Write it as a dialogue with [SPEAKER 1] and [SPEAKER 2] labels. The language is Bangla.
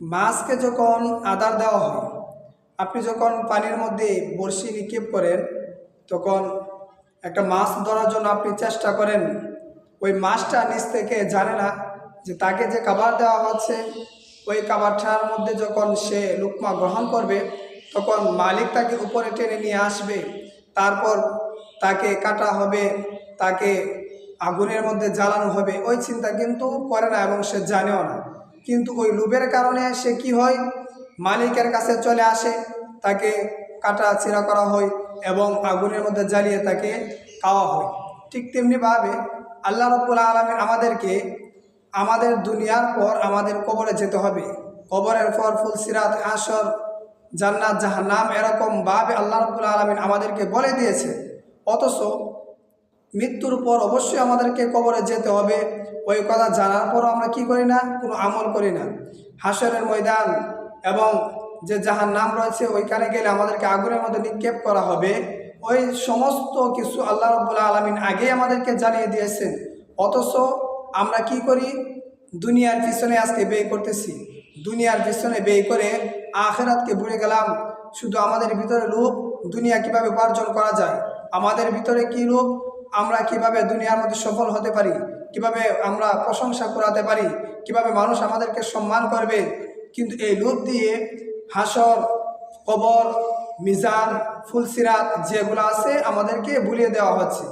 [SPEAKER 1] মাছকে যখন আদার দেওয়া হয়, আপনি যখন পানির মধ্যে বড়শি নিক্ষেপ করেন, তখন একটা মাছ ধরার জন্য আপনি চেষ্টা করেন। ওই মাছটা নিচ থেকে জানে না যে তাকে যে খাবার দেওয়া হচ্ছে, ওই খাবারটার মধ্যে যখন সে লুকমা গ্রহণ করবে, তখন মালিক তাকে উপরে টেনে নিয়ে আসবে। তারপর তাকে কাটা হবে, তাকে আগুনের মধ্যে জ্বালানো হবে। ওই চিন্তা কিন্তু করে না এবং সে জানেও না। কিন্তু ওই লোভের কারণে সে কি হয়, মালিকের কাছে চলে আসে, তাকে কাটা ছিঁড়া করা হয় এবং আগুনের মধ্যে জ্বালিয়ে তাকে খাওয়া হয়। ঠিক তেমনিভাবে আল্লাহ রাব্বুল আলামিন আমাদেরকে আমাদের দুনিয়ার পর আমাদের কবরে যেতে হবে। কবরের পর ফুলসিরাত, হাশর, জান্নাত, জাহান্নাম, এরকমভাবে আল্লাহ রাব্বুল আলামিন আমাদেরকে বলে দিয়েছে। অথচ মৃত্যুর পর অবশ্যই আমাদেরকে কবরে যেতে হবে। ওই কথা জানার পরও আমরা কি করি না, কোনো আমল করি না। হাশরের ময়দান এবং যে জাহান্নাম রয়েছে, ওইখানে গেলে আমাদেরকে আগুনের মধ্যে নিক্ষেপ করা হবে। ওই সমস্ত কিছু আল্লাহ রাব্বুল আলামিন আগেই আমাদেরকে জানিয়ে দিয়েছেন। অথচ আমরা কি করি, দুনিয়ার পিছনে আজকে ব্যয় করতেছি। দুনিয়ার পিছনে ব্যয় করে আখিরাতকে ভুলে গেলাম। শুধু আমাদের ভিতরে লোভ, দুনিয়া কিভাবে উপার্জন করা যায়। আমাদের ভিতরে কি লোভ, আমরা কিভাবে দুনিয়ার মধ্যে সফল হতে পারি, কিভাবে আমরা প্রশংসা করাতে পারি, কিভাবে মানুষ আমাদেরকে সম্মান করবে। কিন্তু এই লোভ দিয়ে হাসর, কবর, মিজান, ফুলসিরাত যেগুলো আছে আমাদেরকে ভুলিয়ে দেওয়া হচ্ছে।